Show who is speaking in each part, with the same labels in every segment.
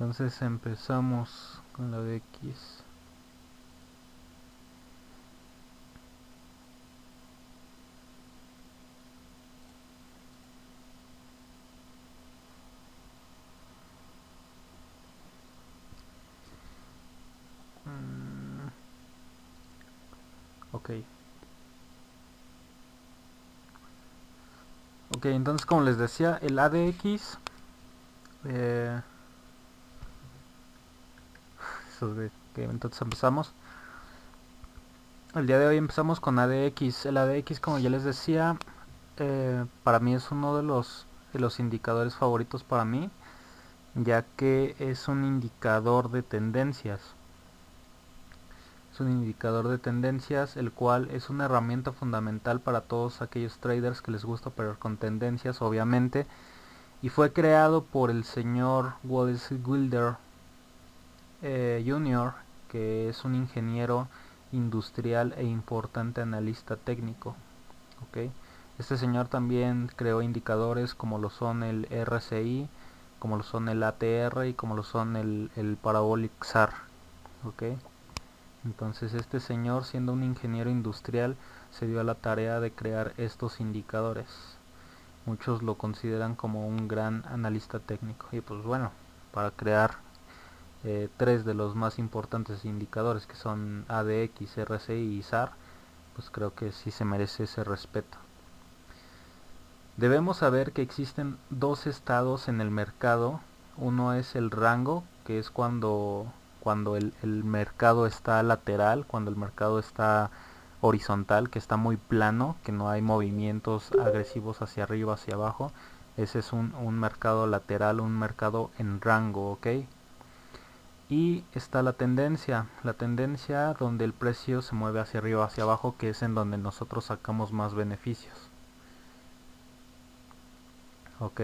Speaker 1: Entonces empezamos con la de X. Ok. Ok, entonces como les decía, el a de X... entonces empezamos. El día de hoy empezamos con ADX. El ADX, como ya les decía, para mí es uno de los indicadores favoritos para mí, ya que es un indicador de tendencias. Es un indicador de tendencias, el cual es una herramienta fundamental para todos aquellos traders que les gusta operar con tendencias, obviamente. Y fue creado por el señor Wallace Wilder Jr., que es un ingeniero industrial e importante analista técnico. ¿Okay? Este señor también creó indicadores como lo son el RSI, como lo son el ATR y como lo son el Parabolic SAR. ¿Okay? Entonces este señor, siendo un ingeniero industrial, se dio a la tarea de crear estos indicadores. Muchos lo consideran como un gran analista técnico. Y pues bueno, para crear tres de los más importantes indicadores, que son ADX, RSI y SAR, pues creo que sí se merece ese respeto. Debemos saber que existen dos estados en el mercado. Uno es el rango, que es cuando el mercado está lateral, cuando el mercado está horizontal, que está muy plano, que no hay movimientos agresivos hacia arriba, hacia abajo. Ese es un mercado lateral, un mercado en rango, ¿ok? Y está la tendencia donde el precio se mueve hacia arriba, hacia abajo, que es en donde nosotros sacamos más beneficios. ¿Ok?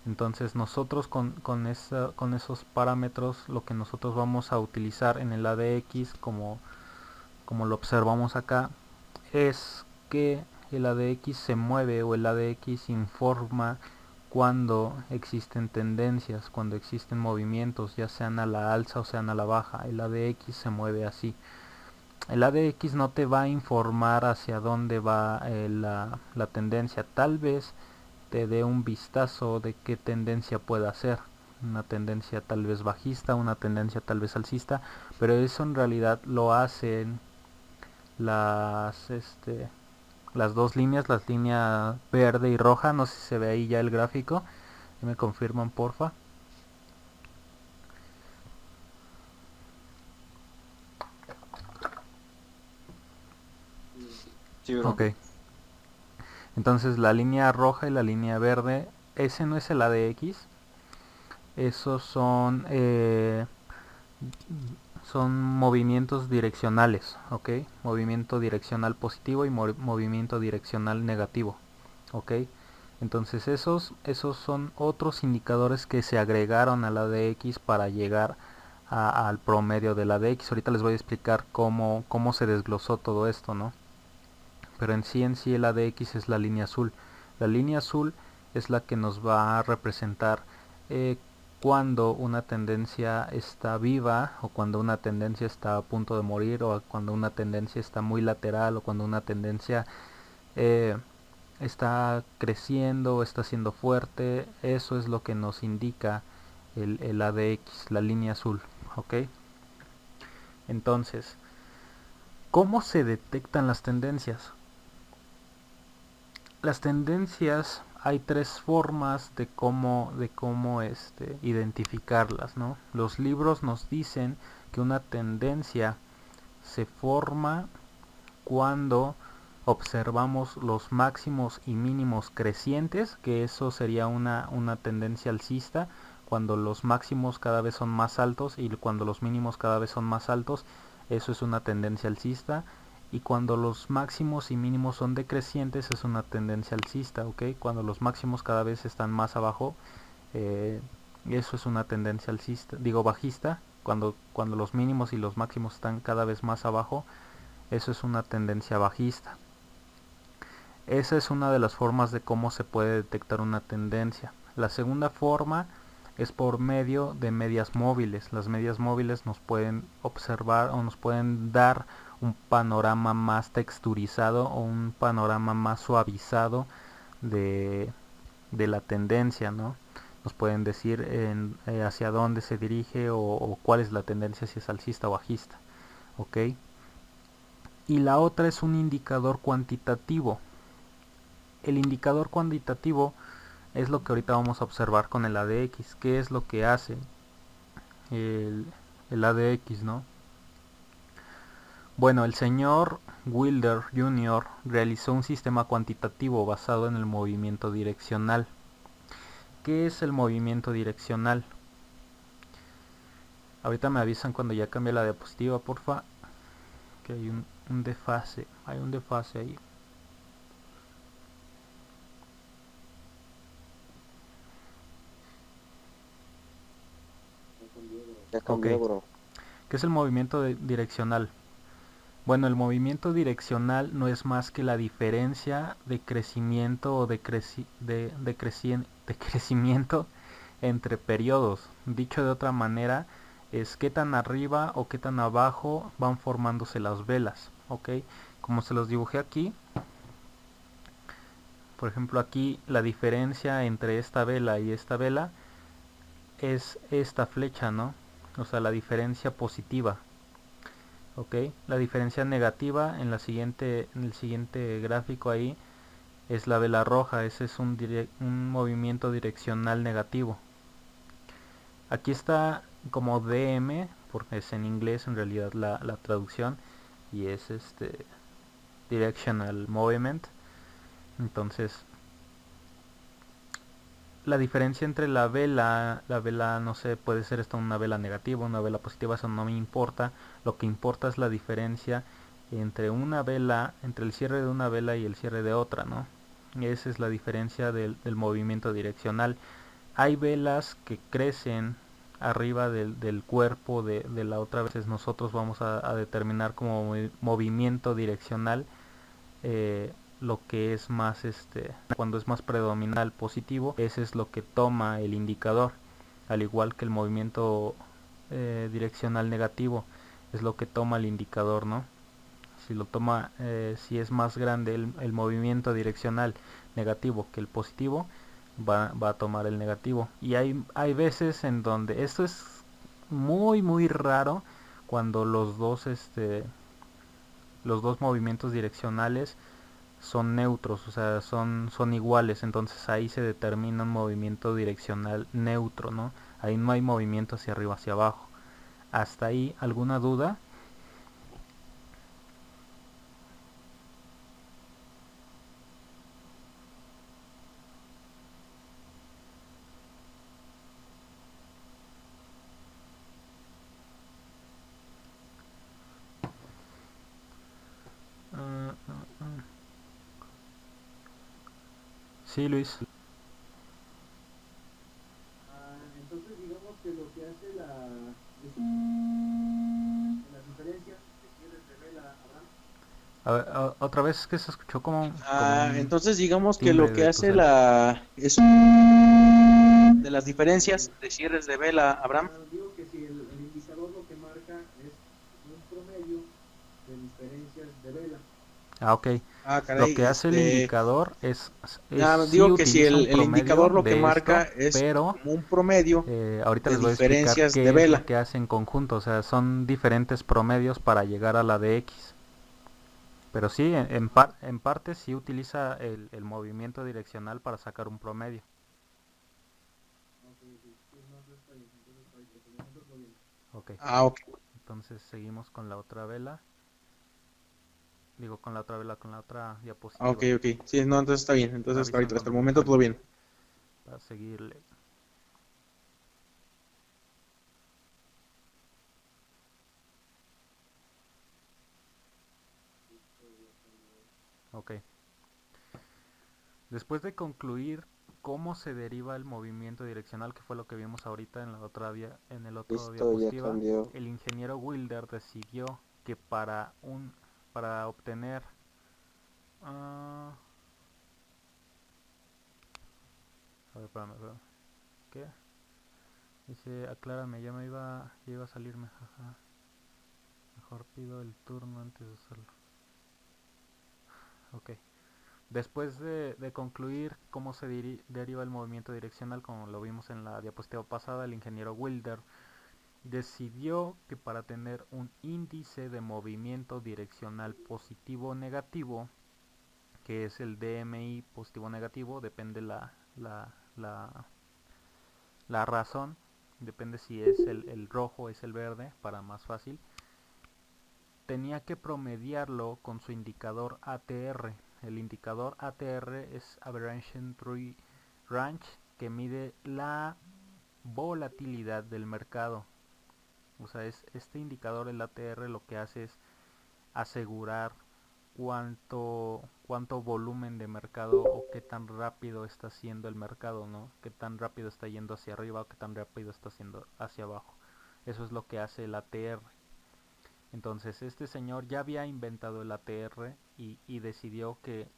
Speaker 1: Entonces nosotros con esos parámetros, lo que nosotros vamos a utilizar en el ADX, como lo observamos acá, es que el ADX se mueve, o el ADX informa cuando existen tendencias, cuando existen movimientos, ya sean a la alza o sean a la baja. El ADX se mueve así. El ADX no te va a informar hacia dónde va la tendencia. Tal vez te dé un vistazo de qué tendencia puede hacer. Una tendencia tal vez bajista, una tendencia tal vez alcista, pero eso en realidad lo hacen las dos líneas, las líneas verde y roja. No sé si se ve ahí ya el gráfico. Me confirman, porfa.
Speaker 2: Sí, bro.
Speaker 1: Ok. Entonces la línea roja y la línea verde, ese no es el ADX. Esos son movimientos direccionales, ¿ok? Movimiento direccional positivo y movimiento direccional negativo, ¿ok? Entonces esos son otros indicadores que se agregaron a la DX para llegar al promedio de la DX. Ahorita les voy a explicar cómo se desglosó todo esto, ¿no? Pero en sí el ADX es la línea azul. La línea azul es la que nos va a representar eh, cuando una tendencia está viva, o cuando una tendencia está a punto de morir, o cuando una tendencia está muy lateral, o cuando una tendencia eh, está creciendo, está siendo fuerte. Eso es lo que nos indica el ADX, la línea azul, ¿ok? Entonces, ¿cómo se detectan las tendencias? Las tendencias, hay tres formas de cómo identificarlas, ¿no? Los libros nos dicen que una tendencia se forma cuando observamos los máximos y mínimos crecientes, que eso sería una tendencia alcista, cuando los máximos cada vez son más altos y cuando los mínimos cada vez son más altos, eso es una tendencia alcista. Y cuando los máximos y mínimos son decrecientes, es una tendencia alcista, ¿ok? Cuando los máximos cada vez están más abajo, eh, eso es una tendencia alcista, digo bajista. Cuando los mínimos y los máximos están cada vez más abajo, eso es una tendencia bajista. Esa es una de las formas de cómo se puede detectar una tendencia. La segunda forma es por medio de medias móviles. Las medias móviles nos pueden observar o nos pueden dar un panorama más texturizado o un panorama más suavizado de, de la tendencia, ¿no? Nos pueden decir hacia dónde se dirige o cuál es la tendencia, si es alcista o bajista, ¿ok? Y la otra es un indicador cuantitativo. El indicador cuantitativo es lo que ahorita vamos a observar con el ADX. ¿Qué es lo que hace el, el ADX, no? Bueno, el señor Wilder Jr. realizó un sistema cuantitativo basado en el movimiento direccional. ¿Qué es el movimiento direccional? Ahorita me avisan cuando ya cambie la diapositiva, porfa, que hay un desfase. Hay un desfase ahí.
Speaker 2: Ya
Speaker 1: Ok.
Speaker 2: cambió, bro.
Speaker 1: ¿Qué es el movimiento direccional? Bueno, el movimiento direccional no es más que la diferencia de crecimiento o de crecimiento entre periodos. Dicho de otra manera, es qué tan arriba o qué tan abajo van formándose las velas, ¿ok? Como se los dibujé aquí, por ejemplo aquí la diferencia entre esta vela y esta vela es esta flecha, ¿no? O sea, la diferencia positiva. Ok, la diferencia negativa en en el siguiente gráfico ahí es la vela roja. Ese es un movimiento direccional negativo. Aquí está como DM porque es en inglés en realidad la traducción, y es directional movement. Entonces la diferencia entre la vela, no sé, puede ser esta una vela negativa, una vela positiva, eso no me importa. Lo que importa es la diferencia entre una vela, entre el cierre de una vela y el cierre de otra, ¿no? Y esa es la diferencia del movimiento direccional. Hay velas que crecen arriba del cuerpo de la otra. A veces nosotros vamos a determinar como movimiento direccional lo que es más cuando es más predominal positivo, ese es lo que toma el indicador, al igual que el movimiento direccional negativo es lo que toma el indicador, ¿no? Si lo toma, si es más grande el movimiento direccional negativo que el positivo, va a tomar el negativo. Y hay veces en donde esto es muy raro, cuando los dos movimientos direccionales son neutros, o sea, son iguales. Entonces ahí se determina un movimiento direccional neutro, ¿no? Ahí no hay movimiento hacia arriba, hacia abajo. ¿Hasta ahí alguna duda? Uh, uh, uh. Sí, Luis.
Speaker 3: Entonces digamos que lo que hace las diferencias de cierres de vela, Abraham.
Speaker 1: A ver, otra vez, que se escuchó como un
Speaker 3: Entonces digamos que lo
Speaker 1: timbre
Speaker 3: que
Speaker 1: de tu
Speaker 3: hace
Speaker 1: cel.
Speaker 3: es de las diferencias de cierres de vela, Abraham. Digo que si el indicador lo que marca es un promedio de diferencias de vela.
Speaker 1: Ah, ok. Lo
Speaker 3: Caray,
Speaker 1: que hace el indicador es sí
Speaker 3: digo que si
Speaker 1: utiliza un
Speaker 3: el indicador
Speaker 1: promedio
Speaker 3: lo que
Speaker 1: de
Speaker 3: marca
Speaker 1: esto,
Speaker 3: es
Speaker 1: pero
Speaker 3: como un promedio
Speaker 1: ahorita
Speaker 3: de
Speaker 1: les voy a explicar
Speaker 3: diferencias de
Speaker 1: qué es lo
Speaker 3: vela.
Speaker 1: que hace en conjunto. O sea, son diferentes promedios para llegar a la de X. Pero sí, en parte sí utiliza el movimiento direccional para sacar un promedio. Ok,
Speaker 3: Ok.
Speaker 1: entonces seguimos con la otra vela. Digo, con la otra vela, con la otra
Speaker 3: Ok,
Speaker 1: diapositiva.
Speaker 3: ok. Sí, no, entonces está bien.
Speaker 1: Me
Speaker 3: Entonces
Speaker 1: avisan
Speaker 3: hasta el
Speaker 1: cuando
Speaker 3: momento
Speaker 1: esté
Speaker 3: todo
Speaker 1: listo
Speaker 3: bien.
Speaker 1: para seguirle. Ok. Después de concluir cómo se deriva el movimiento direccional, que fue lo que vimos ahorita en en el otro
Speaker 2: Listo, ya
Speaker 1: diapositiva,
Speaker 2: cambió.
Speaker 1: el ingeniero Wilder decidió que para obtener uh, a ver, espérame, ¿qué? Dice, aclárame, ya iba a salirme, jaja. Mejor pido el turno antes de hacerlo. Ok. Después de concluir cómo se deriva el movimiento direccional, como lo vimos en la diapositiva pasada, el ingeniero Wilder decidió que para tener un índice de movimiento direccional positivo o negativo, que es el DMI positivo o negativo, depende la razón, depende si es el rojo o es el verde, para más fácil, tenía que promediarlo con su indicador ATR. El indicador ATR es Aberration Tree Range, que mide la volatilidad del mercado. O sea, este indicador, el ATR, lo que hace es asegurar cuánto volumen de mercado o qué tan rápido está haciendo el mercado, ¿no? Qué tan rápido está yendo hacia arriba o qué tan rápido está haciendo hacia abajo. Eso es lo que hace el ATR. Entonces este señor ya había inventado el ATR y decidió que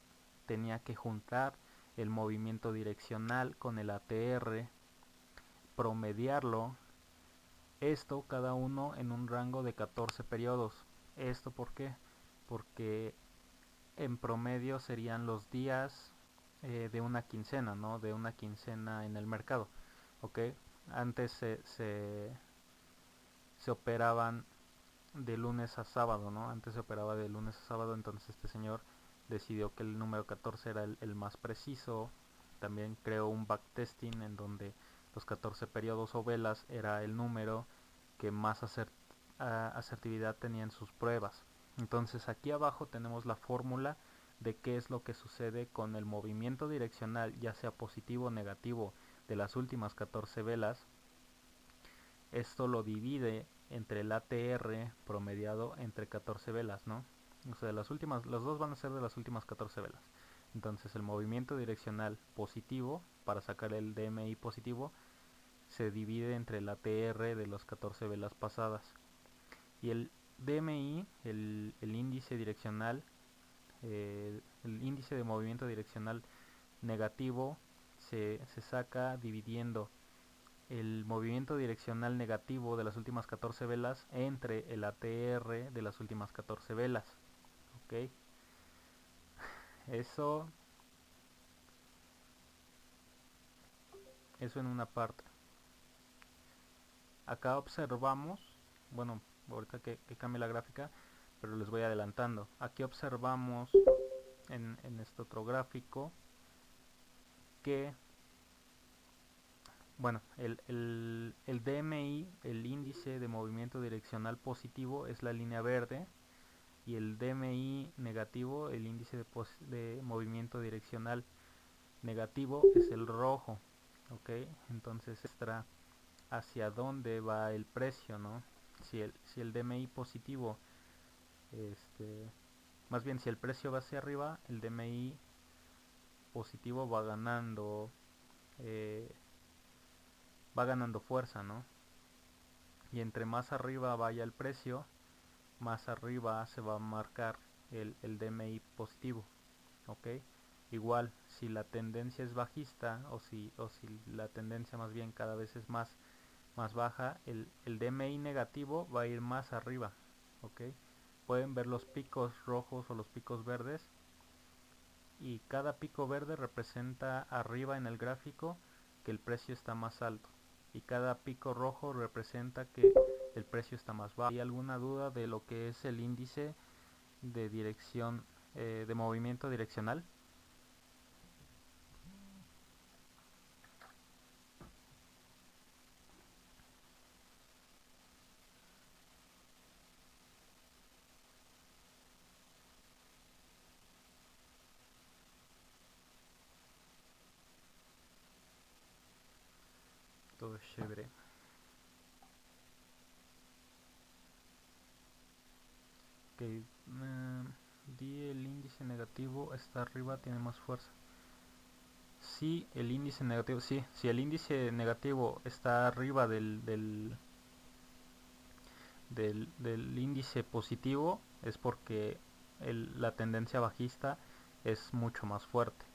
Speaker 1: tenía que juntar el movimiento direccional con el ATR, promediarlo, esto cada uno en un rango de 14 periodos. ¿Esto por qué? Porque en promedio serían los días de una quincena, ¿no? De una quincena en el mercado, ¿ok? Antes se operaban de lunes a sábado, ¿no? Antes se operaba de lunes a sábado, entonces este señor decidió que el número 14 era el más preciso. También creó un backtesting en donde los 14 periodos o velas era el número que más asertividad tenía en sus pruebas. Entonces aquí abajo tenemos la fórmula de qué es lo que sucede con el movimiento direccional, ya sea positivo o negativo, de las últimas 14 velas. Esto lo divide entre el ATR promediado entre 14 velas, ¿no? O sea, las dos van a ser de las últimas 14 velas. Entonces el movimiento direccional positivo, para sacar el DMI positivo, se divide entre el ATR de las 14 velas pasadas. Y el DMI, el índice direccional, el índice de movimiento direccional negativo, se saca dividiendo el movimiento direccional negativo de las últimas 14 velas entre el ATR de las últimas 14 velas. ¿Ok? Eso en una parte. Acá observamos, bueno, ahorita que cambie la gráfica, pero les voy adelantando. Aquí observamos en este otro gráfico que, bueno, el DMI, el índice de movimiento direccional positivo, es la línea verde, y el DMI negativo, el índice de movimiento direccional negativo, es el rojo. Ok, entonces extra hacia dónde va el precio, ¿no? Si el DMI positivo, más bien si el precio va hacia arriba, el DMI positivo eh, va ganando fuerza, ¿no? Y entre más arriba vaya el precio, más arriba se va a marcar el DMI positivo. ¿Ok? Igual, si la tendencia es bajista o si la tendencia más bien cada vez es más baja, el DMI negativo va a ir más arriba. ¿Ok? Pueden ver los picos rojos o los picos verdes, y cada pico verde representa arriba en el gráfico que el precio está más alto, y cada pico rojo representa que el precio está más bajo. ¿Hay alguna duda de lo que es el índice de dirección, de movimiento direccional? Todo es chévere. Que di el índice negativo está arriba, tiene más fuerza. Si el índice negativo, sí, si el índice negativo está arriba del índice positivo, es porque la tendencia bajista es mucho más fuerte.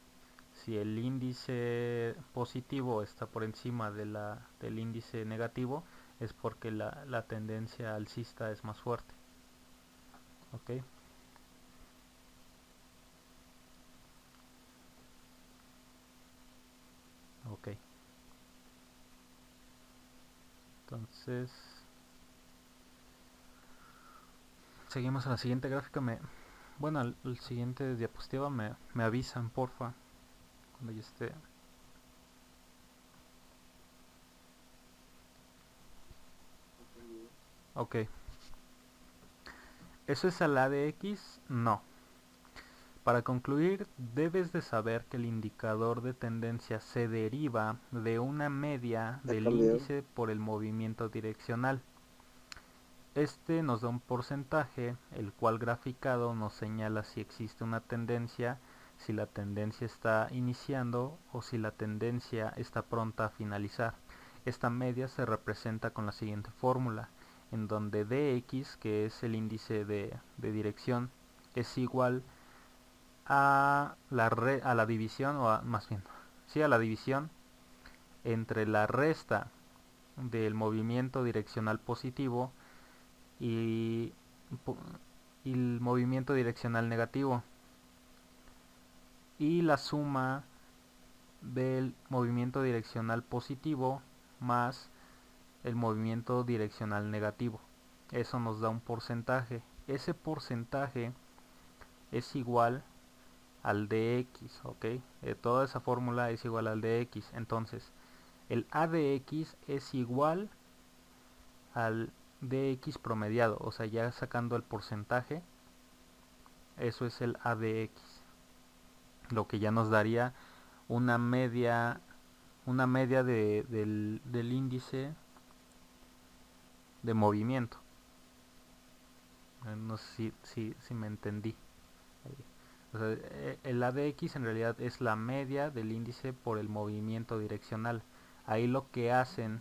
Speaker 1: Si el índice positivo está por encima del índice negativo, es porque la tendencia alcista es más fuerte. ¿Ok? Ok. Entonces, seguimos a la siguiente gráfica. Bueno, al siguiente diapositiva me avisan, porfa, cuando ya esté. Ok. ¿Eso es al ADX? No. Para concluir, debes de saber que el indicador de tendencia se deriva de una media del índice por el movimiento direccional. Este nos da un porcentaje, el cual graficado nos señala si existe una tendencia, si la tendencia está iniciando o si la tendencia está pronta a finalizar. Esta media se representa con la siguiente fórmula, en donde dx, que es el índice de dirección, es igual a la división, más bien, sí, a la división entre la resta del movimiento direccional positivo y, y el movimiento direccional negativo, y la suma del movimiento direccional positivo más el movimiento direccional negativo. Eso nos da un porcentaje. Ese porcentaje es igual al dx, ¿ok? Toda esa fórmula es igual al dx. Entonces, el ADX es igual al dx promediado, o sea, ya sacando el porcentaje, eso es el ADX, lo que ya nos daría una media del índice de movimiento. No sé si me entendí. O sea, el ADX en realidad es la media del índice por el movimiento direccional. Ahí lo que hacen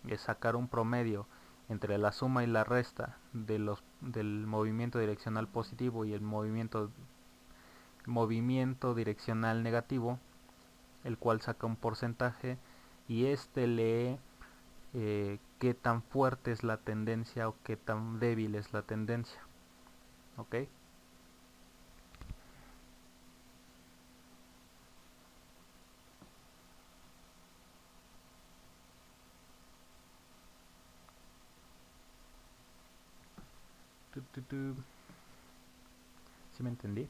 Speaker 1: es sacar un promedio entre la suma y la resta del movimiento direccional positivo y el movimiento direccional negativo, el cual saca un porcentaje, y este lee qué tan fuerte es la tendencia o qué tan débil es la tendencia. ¿Ok? ¿Sí me entendí?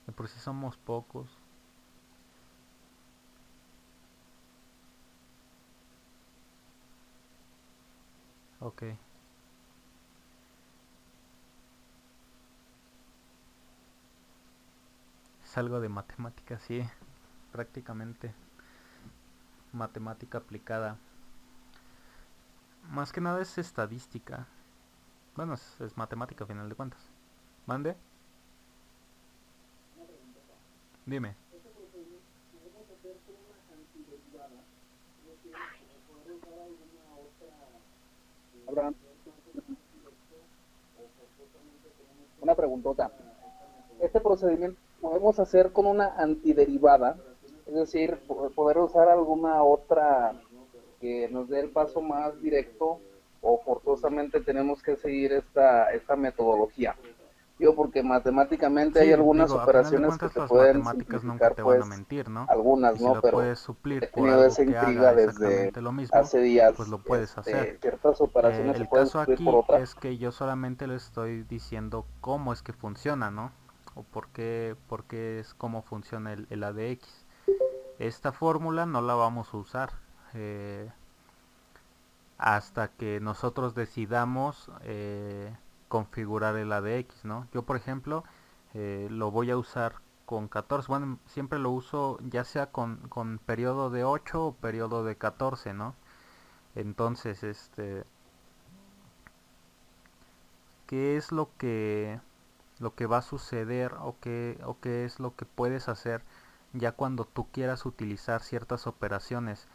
Speaker 1: De por si somos pocos. Ok. Es algo de matemática, sí. Prácticamente. Matemática aplicada. Más que nada es estadística. Bueno, es matemática a final de cuentas. ¿Mande? Dime.
Speaker 3: Abraham, una preguntota. Este procedimiento podemos hacer con una antiderivada, es decir, poder usar alguna otra que nos dé el paso más directo, o forzosamente tenemos que seguir esta metodología. Digo, porque matemáticamente hay
Speaker 1: Sí,
Speaker 3: algunas
Speaker 1: digo, a final de
Speaker 3: operaciones que
Speaker 1: cuentas
Speaker 3: se
Speaker 1: las
Speaker 3: pueden
Speaker 1: matemáticas nunca
Speaker 3: simplificar,
Speaker 1: te van a
Speaker 3: pues
Speaker 1: mentir, ¿no?
Speaker 3: algunas,
Speaker 1: Y si
Speaker 3: ¿no?
Speaker 1: lo
Speaker 3: Pero
Speaker 1: puedes suplir
Speaker 3: he
Speaker 1: por
Speaker 3: tenido
Speaker 1: algo
Speaker 3: esa
Speaker 1: que haga
Speaker 3: intriga desde
Speaker 1: exactamente lo mismo,
Speaker 3: hace días.
Speaker 1: pues lo puedes hacer.
Speaker 3: Ciertas operaciones se
Speaker 1: El
Speaker 3: pueden
Speaker 1: caso
Speaker 3: suplir por
Speaker 1: aquí
Speaker 3: otras.
Speaker 1: es que yo solamente le estoy diciendo cómo es que funciona, ¿no? O por qué es cómo funciona el ADX. Esta fórmula no la vamos a usar hasta que nosotros decidamos configurar el ADX, ¿no? Yo, por ejemplo, lo voy a usar con 14. Bueno, siempre lo uso ya sea con periodo de 8 o periodo de 14, ¿no? Entonces, ¿qué es lo que va a suceder o qué es lo que puedes hacer ya cuando tú quieras utilizar ciertas operaciones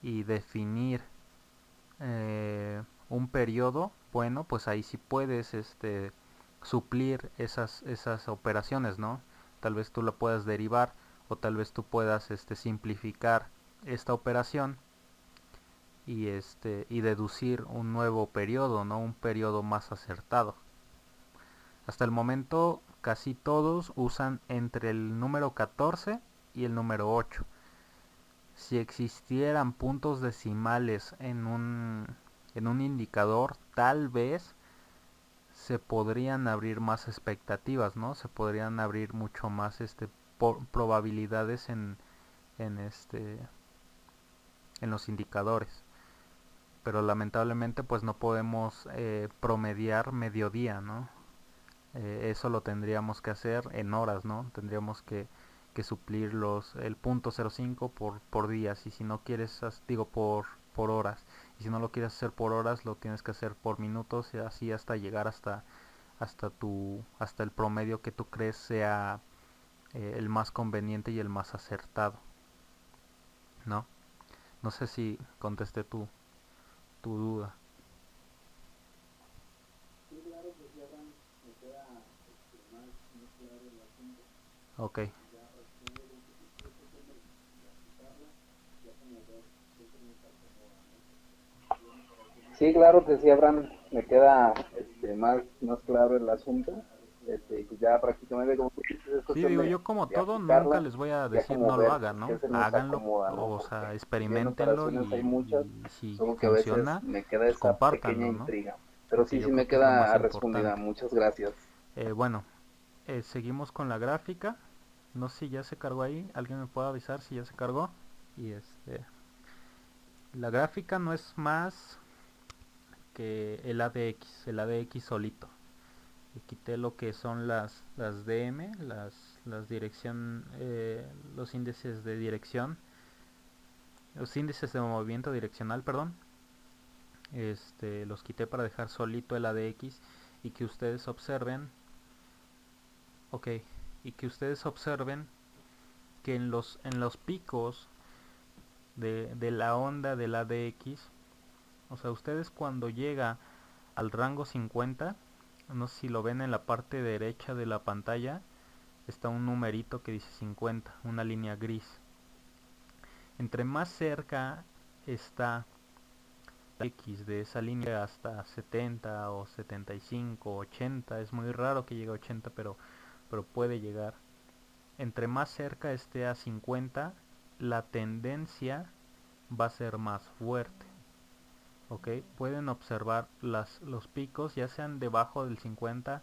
Speaker 1: y definir un periodo? Bueno, pues ahí sí puedes suplir esas operaciones, ¿no? tal vez tú la puedas derivar o tal vez tú puedas simplificar esta operación y deducir un nuevo periodo, ¿no? Un periodo más acertado. Hasta el momento casi todos usan entre el número 14 y el número 8. Si existieran puntos decimales en un indicador, tal vez se podrían abrir más expectativas, ¿no? Se podrían abrir mucho más probabilidades en en los indicadores. Pero lamentablemente pues no podemos promediar mediodía, ¿no? Eso lo tendríamos que hacer en horas, ¿no? Tendríamos que suplir el punto 0.5 por días, y si no quieres, digo, por horas, y si no lo quieres hacer por horas, lo tienes que hacer por minutos, y así hasta llegar hasta el promedio que tú crees sea el más conveniente y el más acertado, ¿no? No sé si contesté tu duda.
Speaker 3: Sí, claro, pues ya me queda más claro el asunto.
Speaker 1: Ok.
Speaker 3: Ya tengo identificación de aplicarla, ya como ver qué se me está acomodando. Sí, claro que sí, Abraham, me queda más claro el asunto. Pues ya prácticamente como tú dices, es
Speaker 1: Sí,
Speaker 3: cuestión
Speaker 1: digo, yo como
Speaker 3: de
Speaker 1: todo nunca
Speaker 3: aplicarla,
Speaker 1: les voy a
Speaker 3: ya
Speaker 1: decir
Speaker 3: como
Speaker 1: no lo
Speaker 3: ver
Speaker 1: hagan,
Speaker 3: qué
Speaker 1: ¿no?
Speaker 3: se nos
Speaker 1: Háganlo,
Speaker 3: acomoda, ¿no?
Speaker 1: o
Speaker 3: Porque
Speaker 1: sea,
Speaker 3: si bien
Speaker 1: experimentenlo,
Speaker 3: operaciones hay muchas,
Speaker 1: y si
Speaker 3: solo que a veces
Speaker 1: funciona,
Speaker 3: me queda
Speaker 1: pues
Speaker 3: esa pequeña
Speaker 1: compártanlo, ¿no?
Speaker 3: intriga. Pero
Speaker 1: Porque
Speaker 3: sí,
Speaker 1: yo
Speaker 3: sí
Speaker 1: creo
Speaker 3: me
Speaker 1: que es lo más
Speaker 3: queda respondida.
Speaker 1: importante.
Speaker 3: Muchas gracias.
Speaker 1: Bueno, seguimos con la gráfica. No sé si ya se cargó ahí. ¿Alguien me puede avisar si ya se cargó? Y la gráfica no es más que el ADX solito. Y quité lo que son las DM, las dirección, los índices de dirección, los índices de movimiento direccional, perdón. Los quité para dejar solito el ADX y que ustedes observen, ok, y que ustedes observen que en los picos de la onda del ADX, o sea, ustedes cuando llega al rango 50, no sé si lo ven en la parte derecha de la pantalla, está un numerito que dice 50, una línea gris. Entre más cerca está X de esa línea hasta 70 o 75, 80, es muy raro que llegue a 80, pero puede llegar. Entre más cerca esté a 50, la tendencia va a ser más fuerte. ¿Ok? Pueden observar los picos, ya sean debajo del 50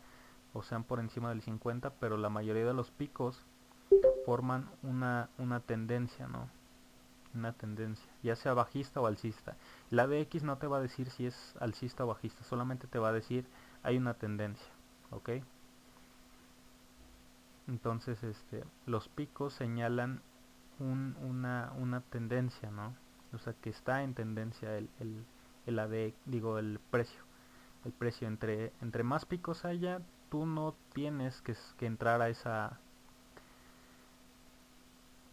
Speaker 1: o sean por encima del 50, pero la mayoría de los picos forman una tendencia, ¿no? Una tendencia, ya sea bajista o alcista. La DX no te va a decir si es alcista o bajista, solamente te va a decir hay una tendencia, ¿ok? Entonces, los picos señalan una tendencia, ¿no? O sea, que está en tendencia el AD, digo, el precio. El precio, entre más picos haya, tú no tienes que entrar a esa,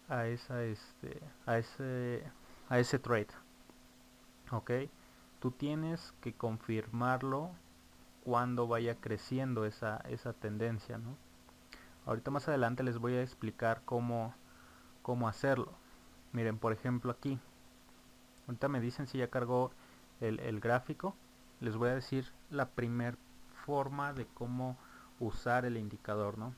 Speaker 1: a ese trade, ¿ok? Tú tienes que confirmarlo cuando vaya creciendo esa tendencia, ¿no? Ahorita más adelante les voy a explicar cómo hacerlo. Miren, por ejemplo aquí, ahorita me dicen si ya cargó el gráfico. Les voy a decir la primer forma de cómo usar el indicador, ¿no?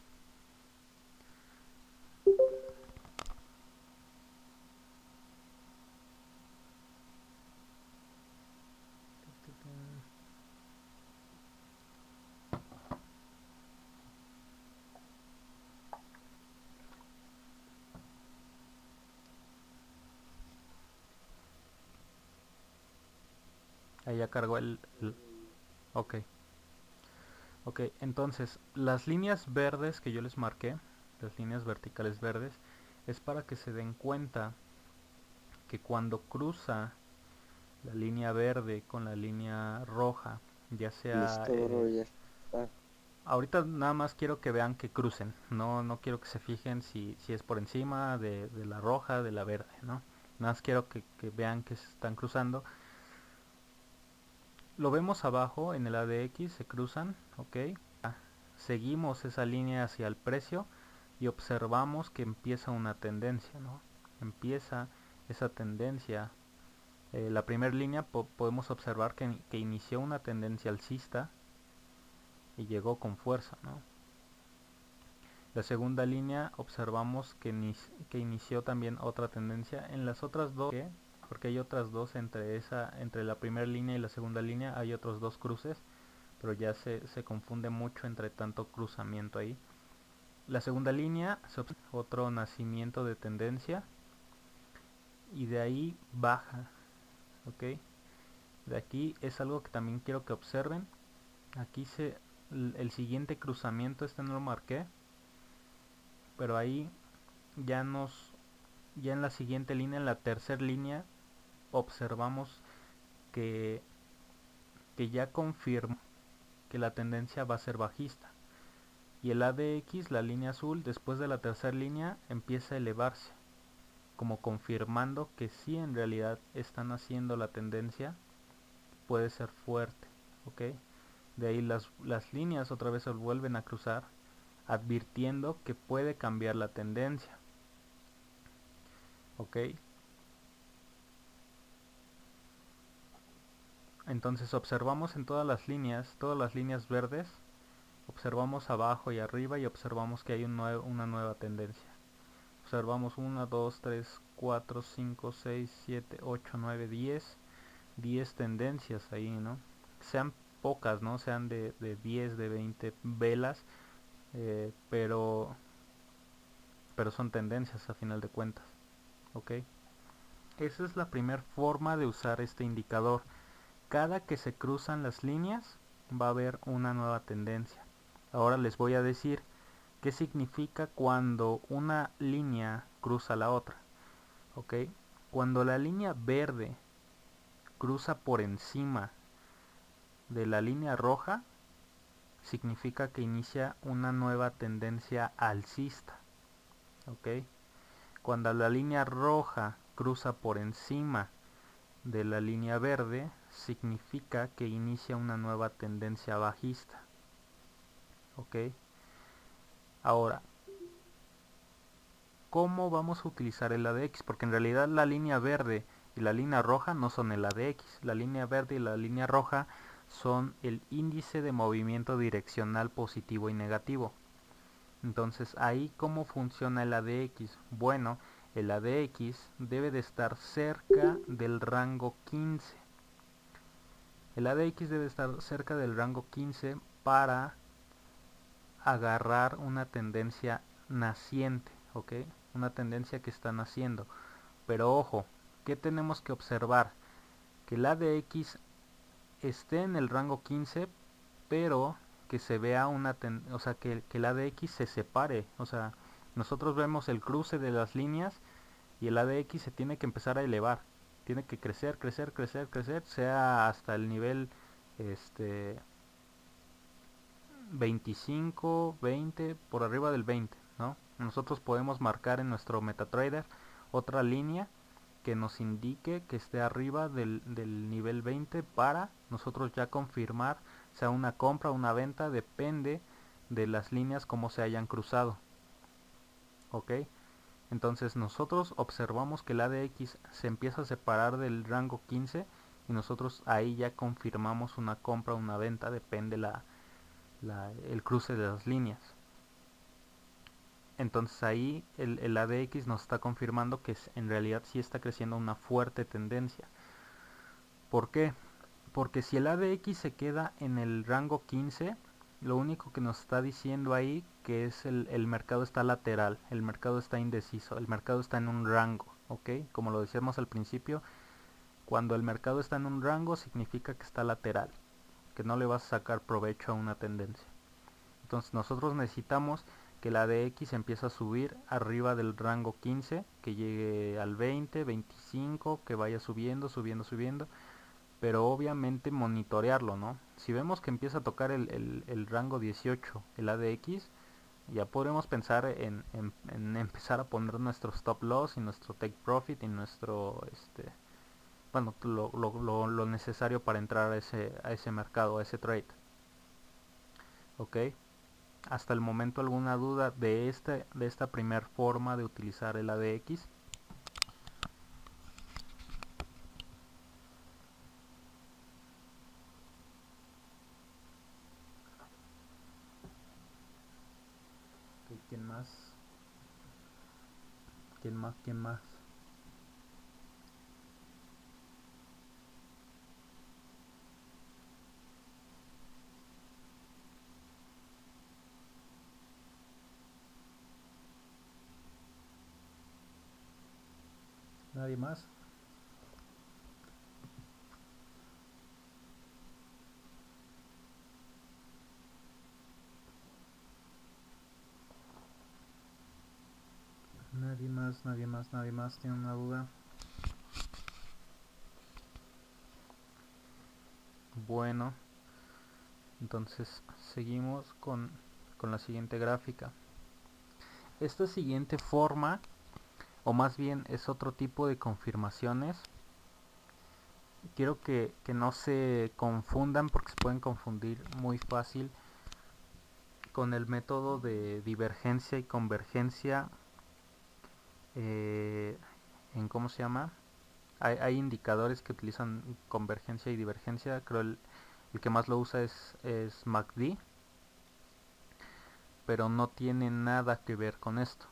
Speaker 1: Ahí ya cargó ok. Ok, entonces las líneas verdes que yo les marqué, las líneas verticales verdes, es para que se den cuenta que cuando cruza la línea verde con la línea roja, ya sea...
Speaker 2: Listo, bro, ya está.
Speaker 1: ahorita nada más quiero que vean que crucen, no quiero que se fijen si es por encima de la roja, de la verde, ¿no? Nada más quiero que vean que se están cruzando. Lo vemos abajo en el ADX, se cruzan, ok. Seguimos esa línea hacia el precio y observamos que empieza una tendencia, ¿no? Empieza esa tendencia. La primera línea podemos observar que inició una tendencia alcista y llegó con fuerza, ¿no? La segunda línea observamos que inició también otra tendencia. En las otras dos, porque hay otras dos entre la primera línea y la segunda línea, hay otros dos cruces, pero ya se confunde mucho entre tanto cruzamiento ahí. La segunda línea se observa otro nacimiento de tendencia y de ahí baja, ¿ok? De aquí es algo que también quiero que observen. Aquí el siguiente cruzamiento, este no lo marqué, pero ahí ya en la siguiente línea, en la tercera línea, observamos que, que ya confirmó que la tendencia va a ser bajista. Y el ADX, la línea azul, después de la tercera línea, empieza a elevarse, como confirmando que sí en realidad están haciendo la tendencia, puede ser fuerte, ¿ok? De ahí las líneas otra vez se vuelven a cruzar, advirtiendo que puede cambiar la tendencia, ¿ok? Entonces observamos en todas las líneas verdes, observamos abajo y arriba y observamos que hay una nueva tendencia. Observamos 1, 2, 3, 4, 5, 6, 7, 8, 9, 10 tendencias ahí, ¿no? Sean pocas, ¿no? Sean de 10, de 20 velas, pero son tendencias a final de cuentas, ¿ok? Esa es la primera forma de usar este indicador. Cada que se cruzan las líneas va a haber una nueva tendencia. Ahora les voy a decir qué significa cuando una línea cruza la otra, ¿ok? Cuando la línea verde cruza por encima de la línea roja, significa que inicia una nueva tendencia alcista, ¿ok? Cuando la línea roja cruza por encima de la línea verde, significa que inicia una nueva tendencia bajista, ¿ok? Ahora, ¿cómo vamos a utilizar el ADX? Porque en realidad la línea verde y la línea roja no son el ADX. La línea verde y la línea roja son el índice de movimiento direccional positivo y negativo. Entonces, ahí ¿cómo funciona el ADX? Bueno, el ADX debe de estar cerca del rango 15. El ADX debe estar cerca del rango 15 para agarrar una tendencia naciente, ¿ok? Una tendencia que está naciendo. Pero ojo, ¿qué tenemos que observar? Que el ADX esté en el rango 15, pero que se vea o sea, que el ADX se separe. O sea, nosotros vemos el cruce de las líneas y el ADX se tiene que empezar a elevar. Tiene que crecer, crecer, crecer, crecer, sea hasta el nivel 25, 20, por arriba del 20, ¿no? Nosotros podemos marcar en nuestro MetaTrader otra línea que nos indique que esté arriba del nivel 20 para nosotros ya confirmar, sea una compra o una venta, depende de las líneas como se hayan cruzado, ¿ok? Entonces nosotros observamos que el ADX se empieza a separar del rango 15 y nosotros ahí ya confirmamos una compra o una venta, depende el cruce de las líneas. Entonces ahí el ADX nos está confirmando que en realidad sí está creciendo una fuerte tendencia. ¿Por qué? Porque si el ADX se queda en el rango 15, lo único que nos está diciendo ahí que es el mercado está lateral, el mercado está indeciso, el mercado está en un rango, ¿ok? Como lo decíamos al principio, cuando el mercado está en un rango significa que está lateral, que no le vas a sacar provecho a una tendencia. Entonces nosotros necesitamos que la ADX empiece a subir arriba del rango 15, que llegue al 20, 25, que vaya subiendo, subiendo, subiendo, pero obviamente monitorearlo, ¿no? Si vemos que empieza a tocar el rango 18, el ADX, ya podremos pensar en empezar a poner nuestro stop loss y nuestro take profit y nuestro, bueno, lo necesario para entrar a ese mercado, a ese trade, ¿ok? hasta el momento alguna duda de esta primer forma de utilizar el ADX? ¿Quién más? ¿Quién más? ¿Quién más? ¿Nadie más? Nadie más, nadie más, nadie más tiene una duda. Bueno, entonces seguimos con la siguiente gráfica. Esta siguiente forma, o más bien es otro tipo de confirmaciones. Quiero que no se confundan porque se pueden confundir muy fácil con el método de divergencia y convergencia. En cómo se llama, hay indicadores que utilizan convergencia y divergencia. Creo el que más lo usa es MACD, pero no tiene nada que ver con esto.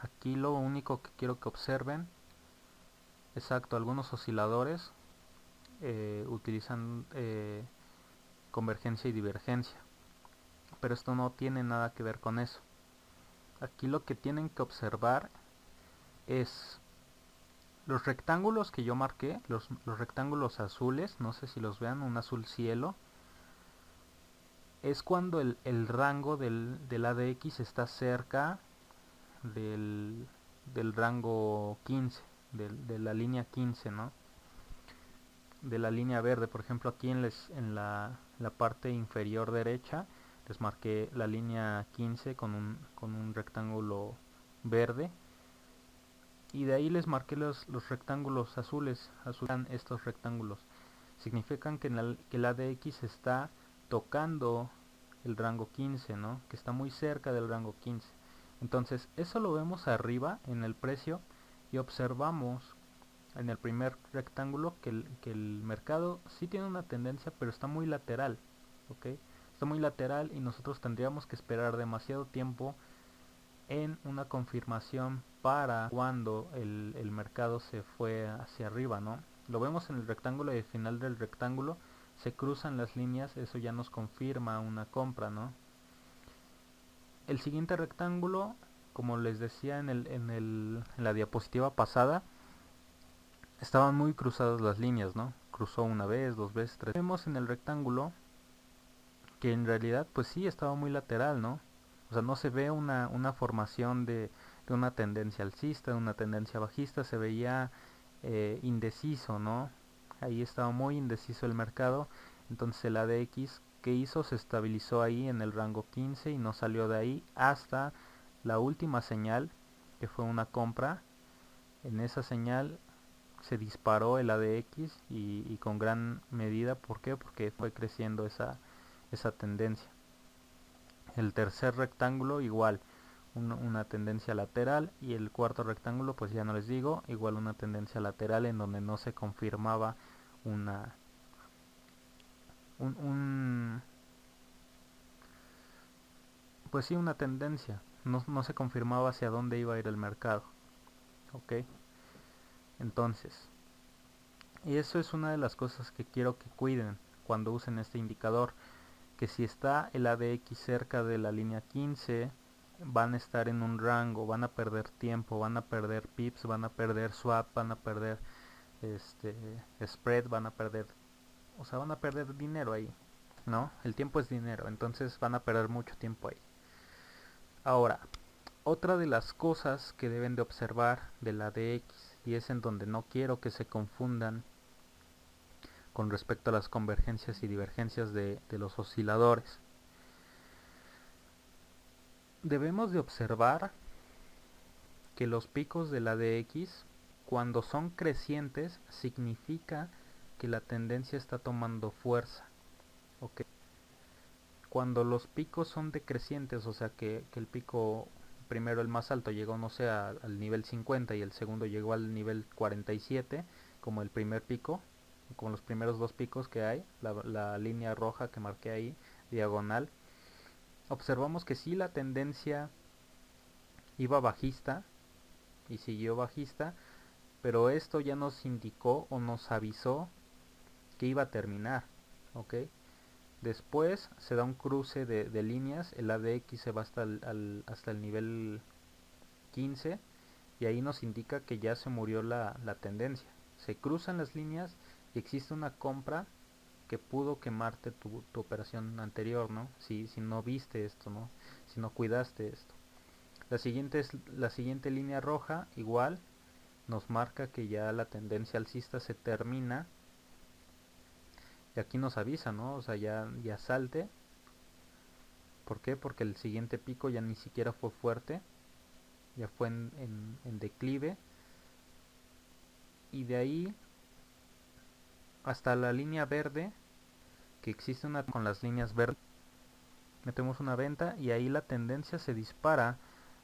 Speaker 1: Aquí lo único que quiero que observen, exacto, algunos osciladores utilizan convergencia y divergencia, pero esto no tiene nada que ver con eso. Aquí lo que tienen que observar es los rectángulos que yo marqué, los rectángulos azules, no sé si los vean, un azul cielo, es cuando el rango del ADX está cerca del, del rango 15, de la línea 15, ¿no? De la línea verde. Por ejemplo, aquí en la parte inferior derecha les marqué la línea 15 con un rectángulo verde, y de ahí les marqué los rectángulos azules. Azulan estos rectángulos, significan que el ADX está tocando el rango 15, ¿no? Que está muy cerca del rango 15. Entonces eso lo vemos arriba en el precio, y observamos en el primer rectángulo que el mercado sí tiene una tendencia, pero está muy lateral, ¿ok? Está muy lateral y nosotros tendríamos que esperar demasiado tiempo en una confirmación para cuando el mercado se fue hacia arriba, ¿no? Lo vemos en el rectángulo y al final del rectángulo se cruzan las líneas, eso ya nos confirma una compra, ¿no? El siguiente rectángulo, como les decía en la diapositiva pasada, estaban muy cruzadas las líneas, ¿no? Cruzó una vez, dos veces, tres. Vemos en el rectángulo que en realidad pues sí estaba muy lateral, ¿no? O sea, no se ve una formación de una tendencia alcista, de una tendencia bajista, se veía indeciso, ¿no? Ahí estaba muy indeciso el mercado. Entonces el ADX, ¿qué hizo? Se estabilizó ahí en el rango 15 y no salió de ahí hasta la última señal, que fue una compra. En esa señal se disparó el ADX y con gran medida. ¿Por qué? Porque fue creciendo esa tendencia. El tercer rectángulo igual, una tendencia lateral, y el cuarto rectángulo pues ya no les digo, igual una tendencia lateral en donde no se confirmaba una un pues sí, una tendencia, no se confirmaba hacia dónde iba a ir el mercado, ok. Entonces, y eso es una de las cosas que quiero que cuiden cuando usen este indicador, que si está el ADX cerca de la línea 15 van a estar en un rango, van a perder tiempo, van a perder pips, van a perder swap, van a perder este spread, van a perder, o sea, van a perder dinero ahí, ¿no? El tiempo es dinero, entonces van a perder mucho tiempo ahí. Ahora, otra de las cosas que deben de observar de la ADX, y es en donde no quiero que se confundan con respecto a las convergencias y divergencias de los osciladores, debemos de observar que los picos de la DX, cuando son crecientes, significa que la tendencia está tomando fuerza, ¿ok? cuando los picos son decrecientes, o sea que el pico primero, el más alto, llegó, no sé, al nivel 50 y el segundo llegó al nivel 47, como el primer pico, como los primeros dos picos que hay, la línea roja que marqué ahí, diagonal, observamos que sí, la tendencia iba bajista y siguió bajista, pero esto ya nos indicó o nos avisó que iba a terminar, ¿ok? Después se da un cruce de líneas, el ADX se va hasta el nivel 15 y ahí nos indica que ya se murió la tendencia. Se cruzan las líneas y existe una compra que pudo quemarte tu operación anterior, ¿no? Si no viste esto, ¿no? Si no cuidaste esto. La siguiente línea roja, igual, nos marca que ya la tendencia alcista se termina. Y aquí nos avisa, ¿no? O sea, ya salte. ¿Por qué? Porque el siguiente pico ya ni siquiera fue fuerte. Ya fue en declive. Y de ahí hasta la línea verde, que existe una con las líneas verdes, metemos una venta y ahí la tendencia se dispara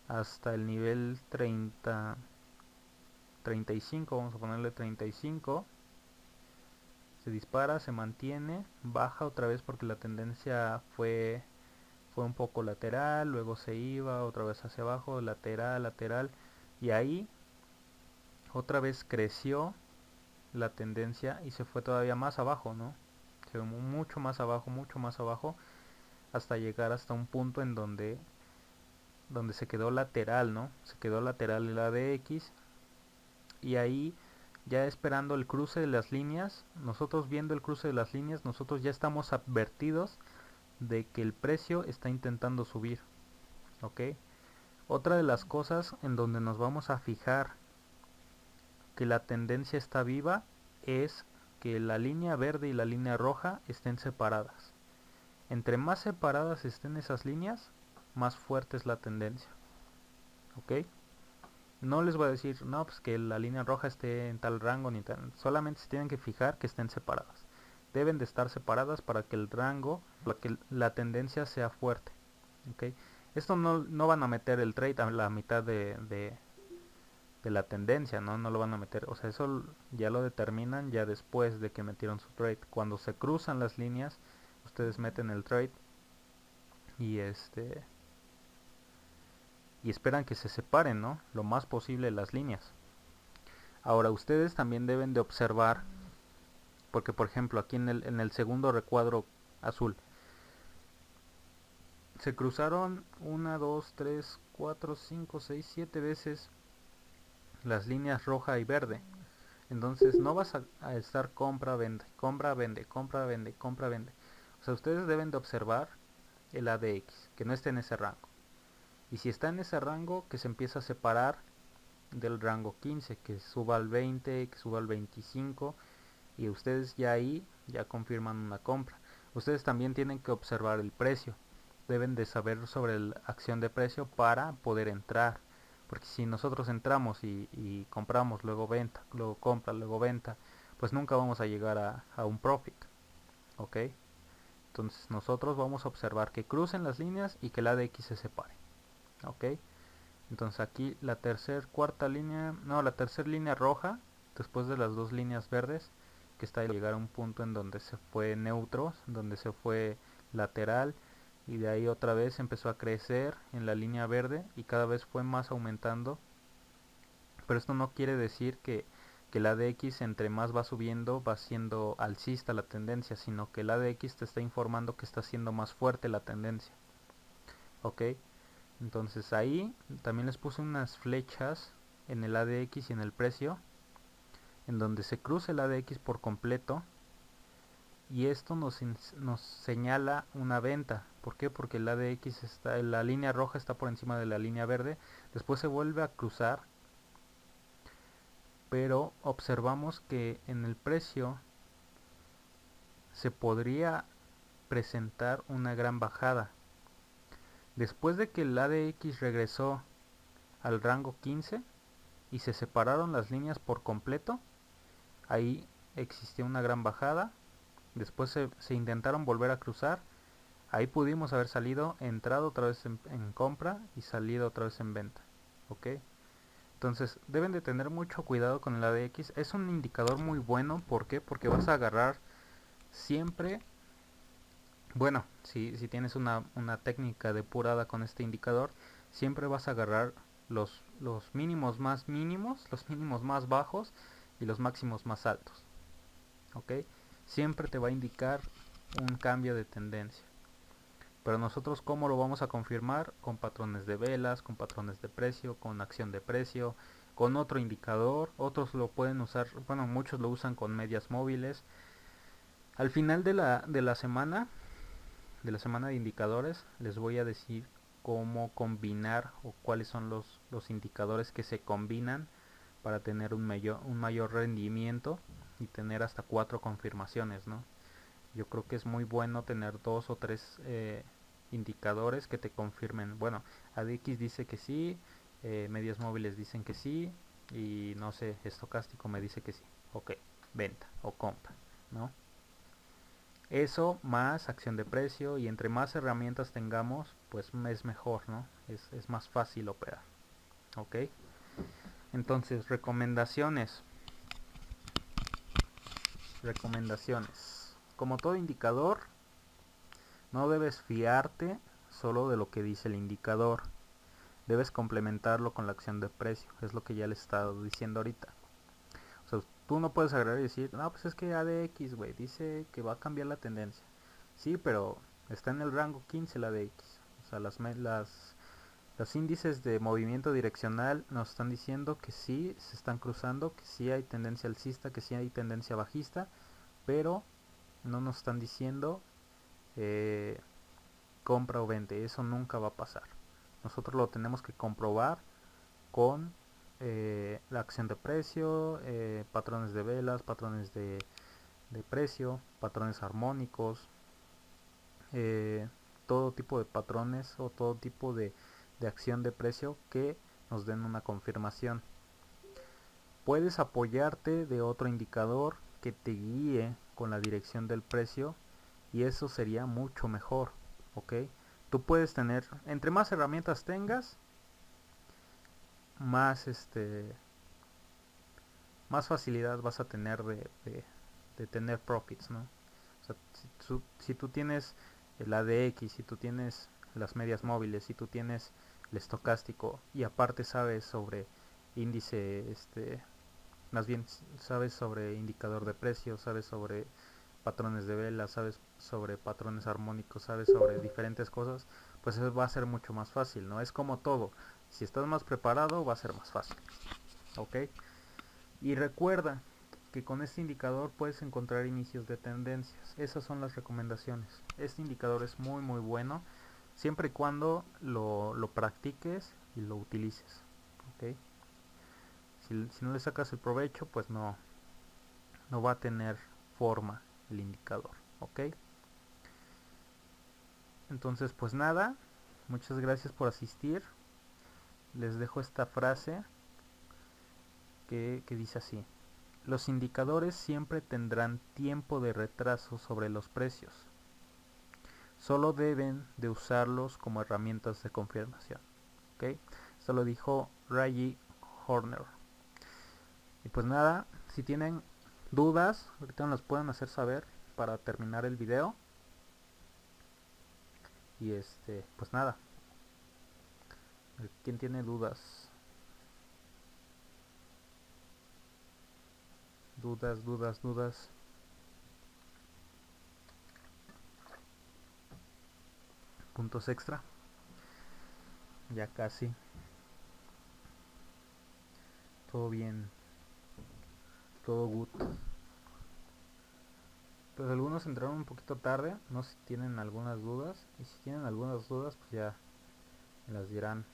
Speaker 1: hasta el nivel 35, vamos a ponerle 35. Se dispara, se mantiene, baja otra vez porque la tendencia fue un poco lateral, luego se iba otra vez hacia abajo, lateral, lateral, y ahí otra vez creció la tendencia y se fue todavía más abajo, ¿no? Se fue mucho más abajo, hasta llegar hasta un punto en donde se quedó lateral, ¿no? Se quedó lateral el ADX y ahí ya esperando el cruce de las líneas, nosotros viendo el cruce de las líneas, nosotros ya estamos advertidos de que el precio está intentando subir, ¿ok? Otra de las cosas en donde nos vamos a fijar que la tendencia está viva es que la línea verde y la línea roja estén separadas. Entre más separadas estén esas líneas, más fuerte es la tendencia, ¿ok? No les voy a decir, no, pues que la línea roja esté en tal rango ni tal. Solamente se tienen que fijar que estén separadas. Deben de estar separadas para que el rango, para que la tendencia sea fuerte. ¿Ok? Esto no van a meter el trade a la mitad de la tendencia, ¿no? No lo van a meter. O sea, eso ya lo determinan ya después de que metieron su trade. Cuando se cruzan las líneas, ustedes meten el trade y y esperan que se separen, ¿no? Lo más posible las líneas. Ahora ustedes también deben de observar, porque por ejemplo aquí en el segundo recuadro azul, se cruzaron 1, 2, 3, 4, 5, 6, 7 veces las líneas roja y verde. Entonces no vas a estar compra, vende, compra, vende, compra, vende, compra, vende. O sea, ustedes deben de observar el ADX, que no esté en ese rango. Y si está en ese rango, que se empieza a separar del rango 15, que suba al 20, que suba al 25, y ustedes ya ahí ya confirman una compra. Ustedes también tienen que observar el precio, deben de saber sobre la acción de precio para poder entrar, porque si nosotros entramos y compramos, luego venta, luego compra, luego venta, pues nunca vamos a llegar a un profit, ¿ok? Entonces nosotros vamos a observar que crucen las líneas y que la ADX se separe, ¿ok? Entonces aquí cuarta línea, no, la tercera línea roja, después de las dos líneas verdes, que está a llegar a un punto en donde se fue neutro, donde se fue lateral, y de ahí otra vez empezó a crecer en la línea verde y cada vez fue más aumentando. Pero esto no quiere decir que la ADX entre más va subiendo va siendo alcista la tendencia, sino que la ADX te está informando que está siendo más fuerte la tendencia, ¿ok? Entonces ahí también les puse unas flechas en el ADX y en el precio, en donde se cruza el ADX por completo, y esto nos señala una venta. ¿Por qué? Porque el ADX la línea roja está por encima de la línea verde, después se vuelve a cruzar, pero observamos que en el precio se podría presentar una gran bajada. Después de que el ADX regresó al rango 15 y se separaron las líneas por completo, ahí existió una gran bajada. Después se intentaron volver a cruzar, Ahí pudimos haber salido, entrado otra vez en compra y salido otra vez en venta. ¿Ok? Entonces deben de tener mucho cuidado con el ADX. Es un indicador muy bueno. ¿Por qué? Porque vas a agarrar siempre, bueno, si tienes una técnica depurada con este indicador, siempre vas a agarrar los mínimos más mínimos, los mínimos más bajos y los máximos más altos. ¿Ok? Siempre te va a indicar un cambio de tendencia. Pero nosotros, ¿cómo lo vamos a confirmar? Con patrones de velas, con patrones de precio, con acción de precio, con otro indicador. Otros lo pueden usar, bueno, muchos lo usan con medias móviles. Al final de la semana de indicadores, les voy a decir cómo combinar o cuáles son los indicadores que se combinan para tener un mayor rendimiento y tener hasta 4 confirmaciones, ¿no? Yo creo que es muy bueno tener 2 o 3 indicadores que te confirmen. Bueno, ADX dice que sí, medias móviles dicen que sí, y no sé, estocástico me dice que sí. Ok, venta o compra, ¿no? Eso más acción de precio, y entre más herramientas tengamos, pues es mejor, ¿no? Es más fácil operar. Ok, entonces recomendaciones. Como todo indicador, no debes fiarte solo de lo que dice el indicador. Debes complementarlo con la acción de precio. Es lo que ya les he estado diciendo ahorita. O sea, tú no puedes agarrar y decir, no, pues es que ADX, güey, dice que va a cambiar la tendencia. Sí, pero está en el rango 15 la ADX. O sea, los índices de movimiento direccional nos están diciendo que sí se están cruzando, que sí hay tendencia alcista, que sí hay tendencia bajista, pero no nos están diciendo eh, compra o vende. Eso nunca va a pasar. Nosotros lo tenemos que comprobar con la acción de precio, patrones de velas, patrones de precio, patrones armónicos, eh, todo tipo de patrones o todo tipo de acción de precio que nos den una confirmación. Puedes apoyarte de otro indicador que te guíe con la dirección del precio, y eso sería mucho mejor. ¿Ok? Tú puedes tener, entre más herramientas tengas, más más facilidad vas a tener de tener profits, ¿no? O sea, si tú tienes el ADX, si tú tienes las medias móviles, si tú tienes el estocástico, y aparte sabes sobre índice, más bien sabes sobre indicador de precios, sabes sobre patrones de vela, sabes sobre patrones armónicos, sabes sobre diferentes cosas, pues eso va a ser mucho más fácil, ¿no? Es como todo. Si estás más preparado, va a ser más fácil. ¿Ok? Y recuerda que con este indicador puedes encontrar inicios de tendencias. Esas son las recomendaciones. Este indicador es muy muy bueno siempre y cuando lo practiques y lo utilices. ¿Ok? Si no le sacas el provecho, pues no va a tener forma el indicador. ¿Ok? Entonces pues nada, muchas gracias por asistir. Les dejo esta frase que dice así: los indicadores siempre tendrán tiempo de retraso sobre los precios. Solo deben de usarlos como herramientas de confirmación. ¿Ok? Esto lo dijo Reggie Horner. Y pues nada, si tienen dudas, ahorita nos las pueden hacer saber para terminar el video. Y pues nada. ¿Quién tiene dudas? Dudas. Puntos extra. Ya casi. Todo bien. Todo good. Pues algunos entraron un poquito tarde. No sé si tienen algunas dudas. Y si tienen algunas dudas, pues ya me las dirán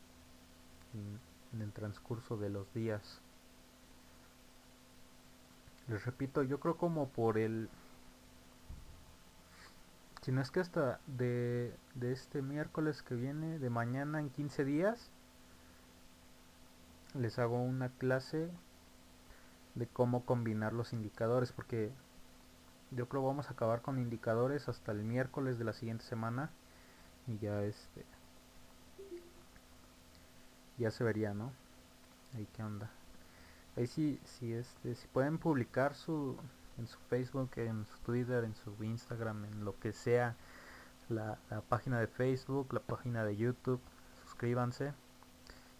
Speaker 1: en el transcurso de los días. Les repito, yo creo como por si no es que hasta de este miércoles que viene, de mañana en 15 días, les hago una clase de cómo combinar los indicadores, porque yo creo vamos a acabar con indicadores hasta el miércoles de la siguiente semana. y ya ya se vería, ¿no? Ahí qué onda. Ahí sí, si pueden publicar en su Facebook, en su Twitter, en su Instagram, en lo que sea, la página de Facebook, la página de YouTube, suscríbanse.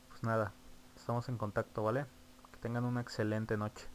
Speaker 1: Pues nada, estamos en contacto, ¿vale? Que tengan una excelente noche.